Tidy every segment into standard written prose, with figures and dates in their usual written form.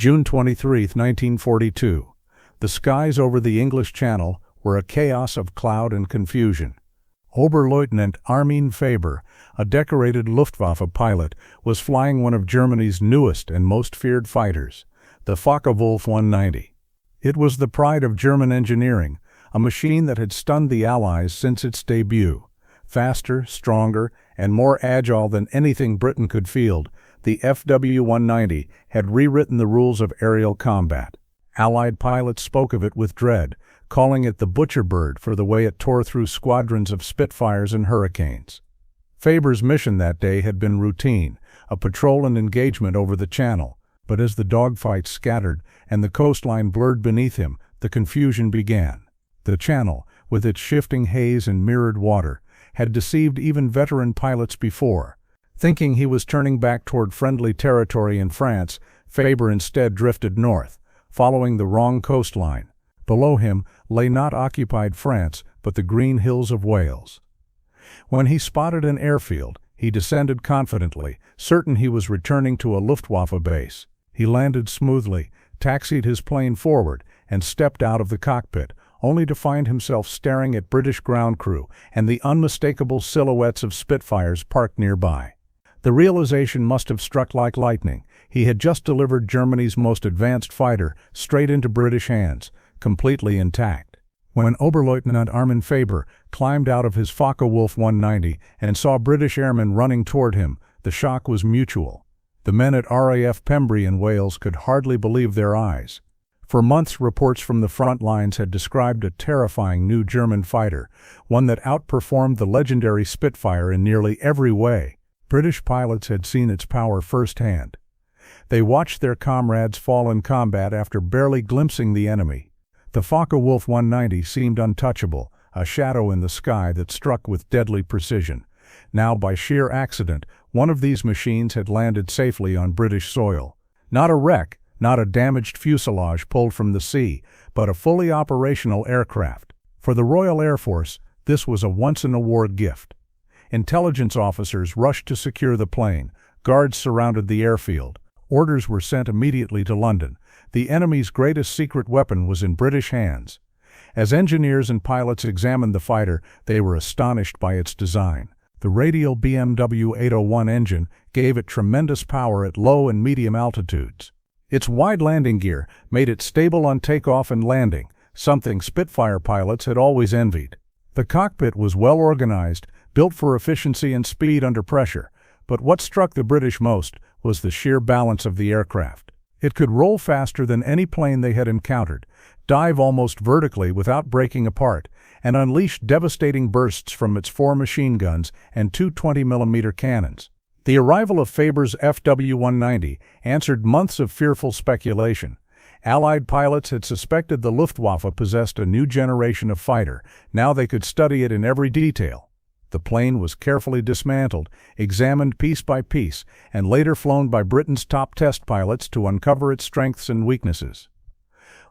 June 23, 1942. The skies over the English Channel were a chaos of cloud and confusion. Oberleutnant Armin Faber, a decorated Luftwaffe pilot, was flying one of Germany's newest and most feared fighters, the Focke-Wulf 190. It was the pride of German engineering, a machine that had stunned the Allies since its debut. Faster, stronger, and more agile than anything Britain could field, the FW-190 had rewritten the rules of aerial combat. Allied pilots spoke of it with dread, calling it the butcher bird for the way it tore through squadrons of Spitfires and Hurricanes. Faber's mission that day had been routine, a patrol and engagement over the Channel, but as the dogfights scattered and the coastline blurred beneath him, the confusion began. The Channel, with its shifting haze and mirrored water, had deceived even veteran pilots before. Thinking he was turning back toward friendly territory in France, Faber instead drifted north, following the wrong coastline. Below him lay not occupied France, but the green hills of Wales. When he spotted an airfield, he descended confidently, certain he was returning to a Luftwaffe base. He landed smoothly, taxied his plane forward, and stepped out of the cockpit, only to find himself staring at British ground crew and the unmistakable silhouettes of Spitfires parked nearby. The realization must have struck like lightning. He had just delivered Germany's most advanced fighter straight into British hands, completely intact. When Oberleutnant Armin Faber climbed out of his Focke-Wulf 190 and saw British airmen running toward him, the shock was mutual. The men at RAF Pembrey in Wales could hardly believe their eyes. For months, reports from the front lines had described a terrifying new German fighter, one that outperformed the legendary Spitfire in nearly every way. British pilots had seen its power firsthand. They watched their comrades fall in combat after barely glimpsing the enemy. The Focke-Wulf 190 seemed untouchable, a shadow in the sky that struck with deadly precision. Now, by sheer accident, one of these machines had landed safely on British soil. Not a wreck, not a damaged fuselage pulled from the sea, but a fully operational aircraft. For the Royal Air Force, this was a once-in-a-war gift. Intelligence officers rushed to secure the plane. Guards surrounded the airfield. Orders were sent immediately to London. The enemy's greatest secret weapon was in British hands. As engineers and pilots examined the fighter, they were astonished by its design. The radial BMW 801 engine gave it tremendous power at low and medium altitudes. Its wide landing gear made it stable on takeoff and landing, something Spitfire pilots had always envied. The cockpit was well organized, built for efficiency and speed under pressure, but what struck the British most was the sheer balance of the aircraft. It could roll faster than any plane they had encountered, dive almost vertically without breaking apart, and unleash devastating bursts from its 4 machine guns and 2 20mm cannons. The arrival of Faber's FW-190 answered months of fearful speculation. Allied pilots had suspected the Luftwaffe possessed a new generation of fighter. Now they could study it in every detail. The plane was carefully dismantled, examined piece by piece, and later flown by Britain's top test pilots to uncover its strengths and weaknesses.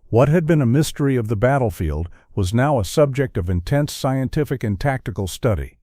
What had been a mystery of the battlefield was now a subject of intense scientific and tactical study.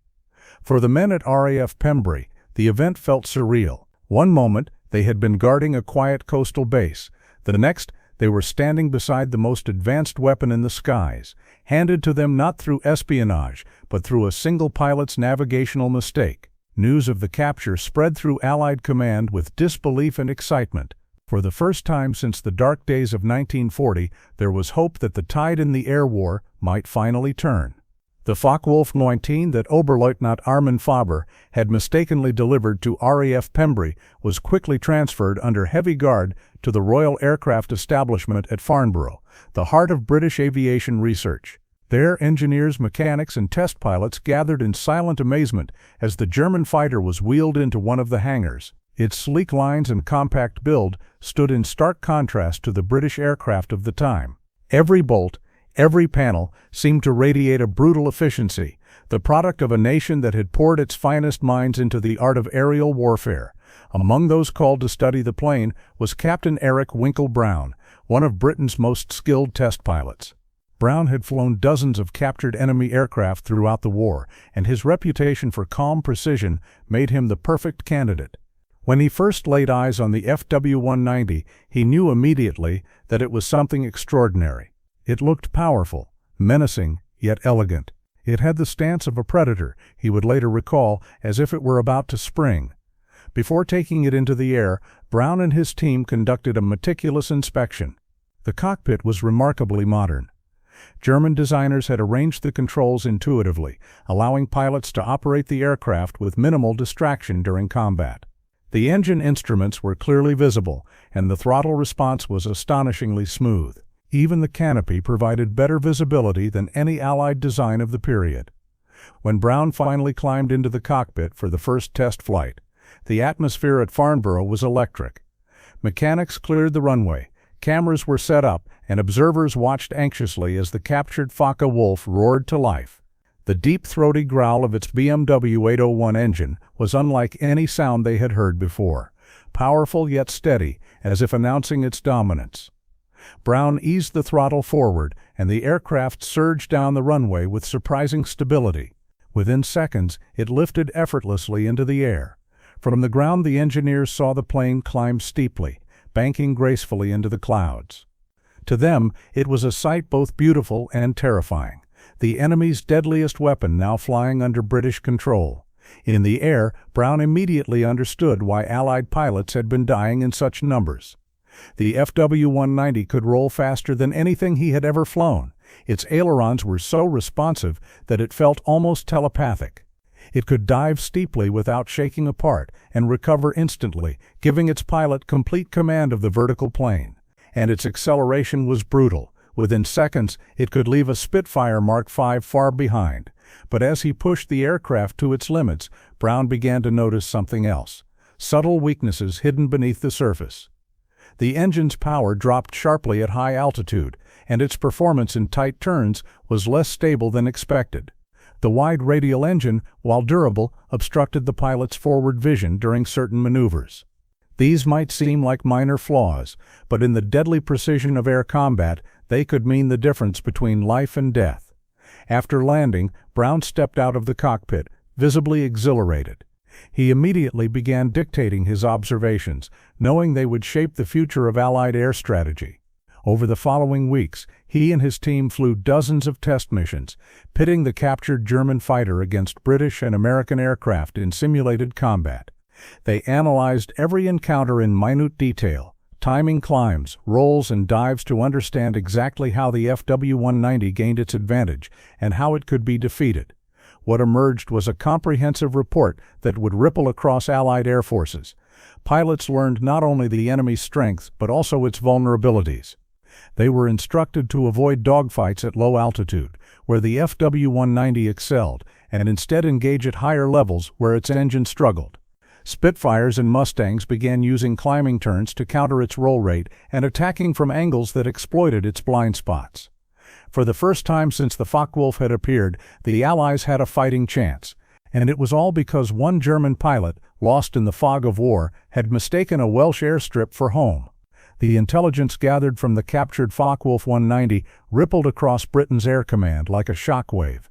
For the men at RAF Pembrey, the event felt surreal. One moment, they had been guarding a quiet coastal base. The next, they were standing beside the most advanced weapon in the skies, handed to them not through espionage, but through a single pilot's navigational mistake. News of the capture spread through Allied command with disbelief and excitement. For the first time since the dark days of 1940, there was hope that the tide in the air war might finally turn. The Focke-Wulf 19 that Oberleutnant Armin Faber had mistakenly delivered to RAF Pembrey was quickly transferred under heavy guard to the Royal Aircraft Establishment at Farnborough, the heart of British aviation research. There, engineers, mechanics, and test pilots gathered in silent amazement as the German fighter was wheeled into one of the hangars. Its sleek lines and compact build stood in stark contrast to the British aircraft of the time. Every bolt, every panel seemed to radiate a brutal efficiency, the product of a nation that had poured its finest minds into the art of aerial warfare. Among those called to study the plane was Captain Eric Winkle Brown, one of Britain's most skilled test pilots. Brown had flown dozens of captured enemy aircraft throughout the war, and his reputation for calm precision made him the perfect candidate. When he first laid eyes on the FW-190, he knew immediately that it was something extraordinary. It looked powerful, menacing, yet elegant. It had the stance of a predator, he would later recall, as if it were about to spring. Before taking it into the air, Brown and his team conducted a meticulous inspection. The cockpit was remarkably modern. German designers had arranged the controls intuitively, allowing pilots to operate the aircraft with minimal distraction during combat. The engine instruments were clearly visible, and the throttle response was astonishingly smooth. Even the canopy provided better visibility than any Allied design of the period. When Brown finally climbed into the cockpit for the first test flight, the atmosphere at Farnborough was electric. Mechanics cleared the runway, cameras were set up, and observers watched anxiously as the captured Focke-Wulf roared to life. The deep, throaty growl of its BMW 801 engine was unlike any sound they had heard before, powerful yet steady, as if announcing its dominance. Brown eased the throttle forward, and the aircraft surged down the runway with surprising stability. Within seconds, it lifted effortlessly into the air. From the ground, the engineers saw the plane climb steeply, banking gracefully into the clouds. To them, it was a sight both beautiful and terrifying. The enemy's deadliest weapon now flying under British control. In the air, Brown immediately understood why Allied pilots had been dying in such numbers. The FW-190 could roll faster than anything he had ever flown. Its ailerons were so responsive that it felt almost telepathic. It could dive steeply without shaking apart and recover instantly, giving its pilot complete command of the vertical plane. And its acceleration was brutal. Within seconds, it could leave a Spitfire Mark V far behind. But as he pushed the aircraft to its limits, Brown began to notice something else: subtle weaknesses hidden beneath the surface. The engine's power dropped sharply at high altitude, and its performance in tight turns was less stable than expected. The wide radial engine, while durable, obstructed the pilot's forward vision during certain maneuvers. These might seem like minor flaws, but in the deadly precision of air combat, they could mean the difference between life and death. After landing, Brown stepped out of the cockpit, visibly exhilarated. He immediately began dictating his observations, knowing they would shape the future of Allied air strategy. Over the following weeks, he and his team flew dozens of test missions, pitting the captured German fighter against British and American aircraft in simulated combat. They analyzed every encounter in minute detail, timing climbs, rolls, and dives to understand exactly how the FW-190 gained its advantage and how it could be defeated. What emerged was a comprehensive report that would ripple across Allied air forces. Pilots learned not only the enemy's strengths but also its vulnerabilities. They were instructed to avoid dogfights at low altitude, where the FW-190 excelled, and instead engage at higher levels where its engine struggled. Spitfires and Mustangs began using climbing turns to counter its roll rate and attacking from angles that exploited its blind spots. For the first time since the Focke-Wulf had appeared, the Allies had a fighting chance, and it was all because one German pilot, lost in the fog of war, had mistaken a Welsh airstrip for home. The intelligence gathered from the captured Focke-Wulf 190 rippled across Britain's air command like a shockwave.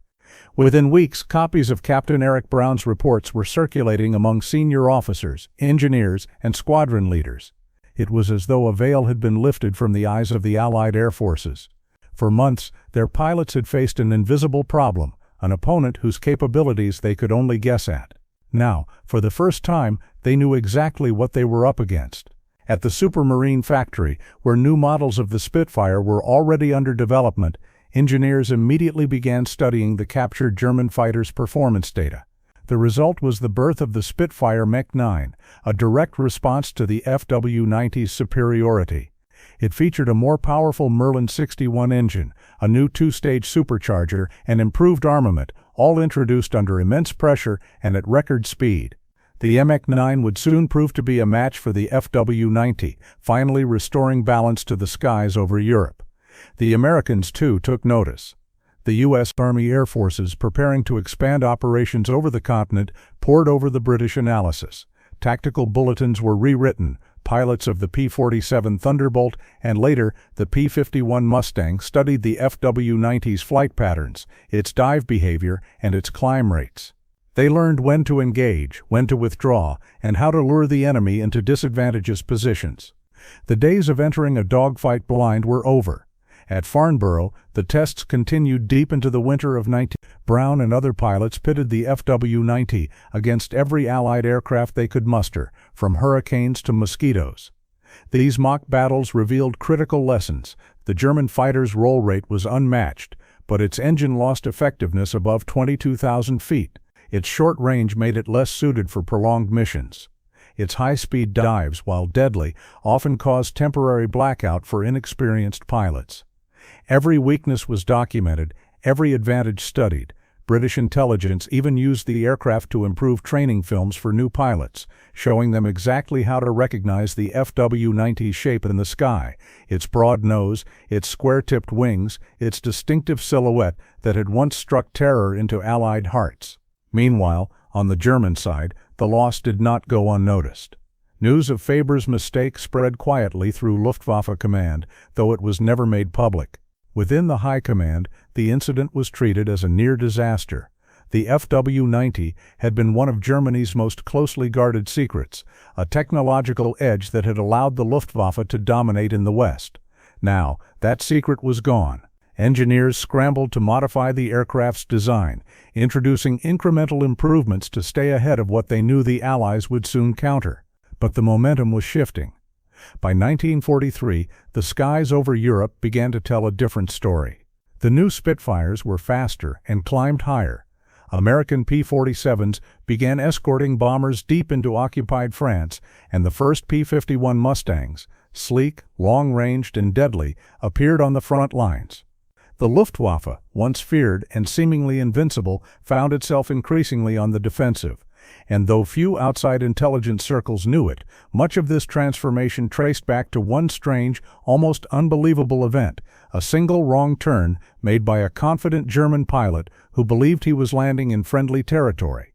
Within weeks, copies of Captain Eric Brown's reports were circulating among senior officers, engineers, and squadron leaders. It was as though a veil had been lifted from the eyes of the Allied air forces. For months, their pilots had faced an invisible problem, an opponent whose capabilities they could only guess at. Now, for the first time, they knew exactly what they were up against. At the Supermarine factory, where new models of the Spitfire were already under development, engineers immediately began studying the captured German fighter's performance data. The result was the birth of the Spitfire Mach 9, a direct response to the FW-90's superiority. It featured a more powerful Merlin 61 engine, a new two-stage supercharger, and improved armament, all introduced under immense pressure and at record speed. The Mach 9 would soon prove to be a match for the FW-90, finally restoring balance to the skies over Europe. The Americans, too, took notice. The U.S. Army Air Forces, preparing to expand operations over the continent, pored over the British analysis. Tactical bulletins were rewritten. Pilots of the P-47 Thunderbolt and later the P-51 Mustang studied the FW-90's flight patterns, its dive behavior, and its climb rates. They learned when to engage, when to withdraw, and how to lure the enemy into disadvantageous positions. The days of entering a dogfight blind were over. At Farnborough, the tests continued deep into the winter of 19. Brown and other pilots pitted the FW-90 against every Allied aircraft they could muster, from hurricanes to mosquitoes. These mock battles revealed critical lessons. The German fighter's roll rate was unmatched, but its engine lost effectiveness above 22,000 feet. Its short range made it less suited for prolonged missions. Its high-speed dives, while deadly, often caused temporary blackout for inexperienced pilots. Every weakness was documented, every advantage studied. British intelligence even used the aircraft to improve training films for new pilots, showing them exactly how to recognize the FW-90's shape in the sky, its broad nose, its square-tipped wings, its distinctive silhouette that had once struck terror into Allied hearts. Meanwhile, on the German side, the loss did not go unnoticed. News of Faber's mistake spread quietly through Luftwaffe command, though it was never made public. Within the High Command, the incident was treated as a near disaster. The FW-90 had been one of Germany's most closely guarded secrets, a technological edge that had allowed the Luftwaffe to dominate in the West. Now, that secret was gone. Engineers scrambled to modify the aircraft's design, introducing incremental improvements to stay ahead of what they knew the Allies would soon counter. But the momentum was shifting. By 1943, the skies over Europe began to tell a different story. The new Spitfires were faster and climbed higher. American P-47s began escorting bombers deep into occupied France, and the first P-51 Mustangs, sleek, long-ranged, and deadly, appeared on the front lines. The Luftwaffe, once feared and seemingly invincible, found itself increasingly on the defensive. And though few outside intelligence circles knew it, much of this transformation traced back to one strange, almost unbelievable event, a single wrong turn made by a confident German pilot who believed he was landing in friendly territory.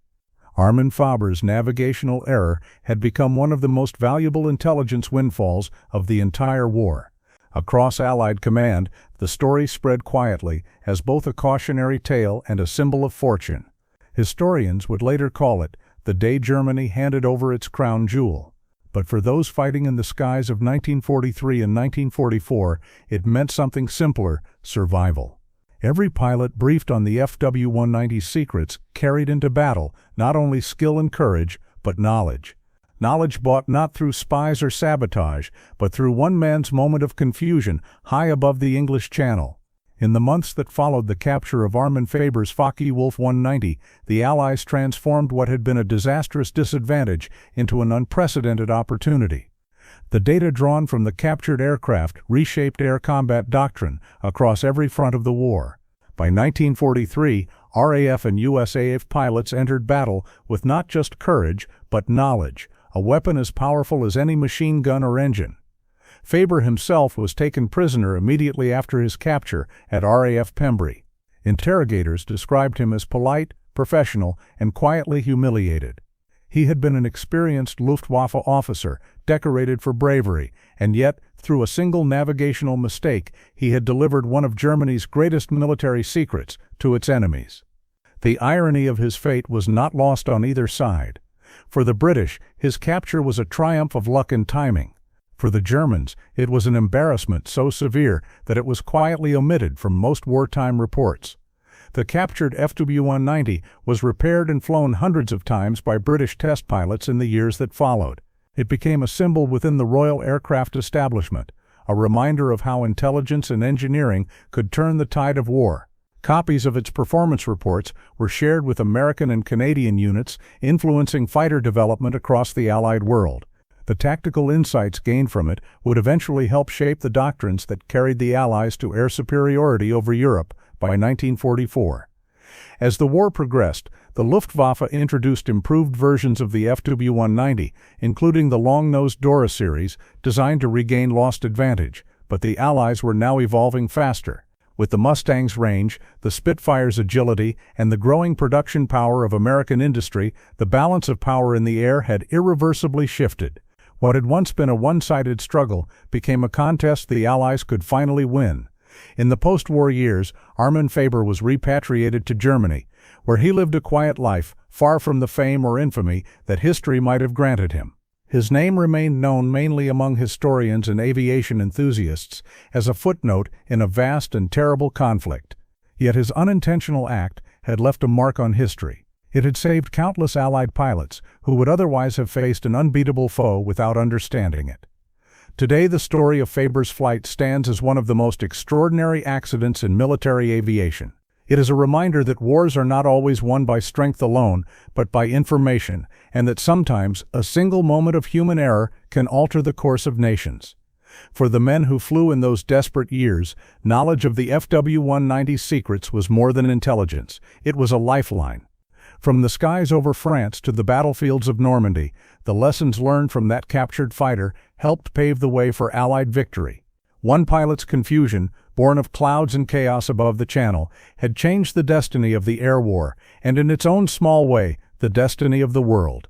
Armin Faber's navigational error had become one of the most valuable intelligence windfalls of the entire war. Across Allied command, the story spread quietly as both a cautionary tale and a symbol of fortune. Historians would later call it the day Germany handed over its crown jewel. But for those fighting in the skies of 1943 and 1944, it meant something simpler: survival. Every pilot briefed on the FW-190's secrets carried into battle not only skill and courage, but knowledge. Knowledge bought not through spies or sabotage, but through one man's moment of confusion high above the English Channel. In the months that followed the capture of Armin Faber's Focke-Wulf 190, the Allies transformed what had been a disastrous disadvantage into an unprecedented opportunity. The data drawn from the captured aircraft reshaped air combat doctrine across every front of the war. By 1943, RAF and USAF pilots entered battle with not just courage, but knowledge, a weapon as powerful as any machine gun or engine. Faber himself was taken prisoner immediately after his capture at RAF Pembry. Interrogators described him as polite, professional, and quietly humiliated. He had been an experienced Luftwaffe officer, decorated for bravery, and yet, through a single navigational mistake, he had delivered one of Germany's greatest military secrets to its enemies. The irony of his fate was not lost on either side. For the British, his capture was a triumph of luck and timing. For the Germans, it was an embarrassment so severe that it was quietly omitted from most wartime reports. The captured FW-190 was repaired and flown hundreds of times by British test pilots in the years that followed. It became a symbol within the Royal Aircraft establishment, a reminder of how intelligence and engineering could turn the tide of war. Copies of its performance reports were shared with American and Canadian units, influencing fighter development across the Allied world. The tactical insights gained from it would eventually help shape the doctrines that carried the Allies to air superiority over Europe by 1944. As the war progressed, the Luftwaffe introduced improved versions of the FW-190, including the long-nosed Dora series, designed to regain lost advantage, but the Allies were now evolving faster. With the Mustang's range, the Spitfire's agility, and the growing production power of American industry, the balance of power in the air had irreversibly shifted. What had once been a one-sided struggle became a contest the Allies could finally win. In the post-war years, Armin Faber was repatriated to Germany, where he lived a quiet life, far from the fame or infamy that history might have granted him. His name remained known mainly among historians and aviation enthusiasts as a footnote in a vast and terrible conflict. Yet his unintentional act had left a mark on history. It had saved countless Allied pilots who would otherwise have faced an unbeatable foe without understanding it. Today, the story of Faber's flight stands as one of the most extraordinary accidents in military aviation. It is a reminder that wars are not always won by strength alone, but by information, and that sometimes a single moment of human error can alter the course of nations. For the men who flew in those desperate years, knowledge of the FW-190's secrets was more than intelligence. It was a lifeline. From the skies over France to the battlefields of Normandy, the lessons learned from that captured fighter helped pave the way for Allied victory. One pilot's confusion, born of clouds and chaos above the Channel, had changed the destiny of the air war, and in its own small way, the destiny of the world.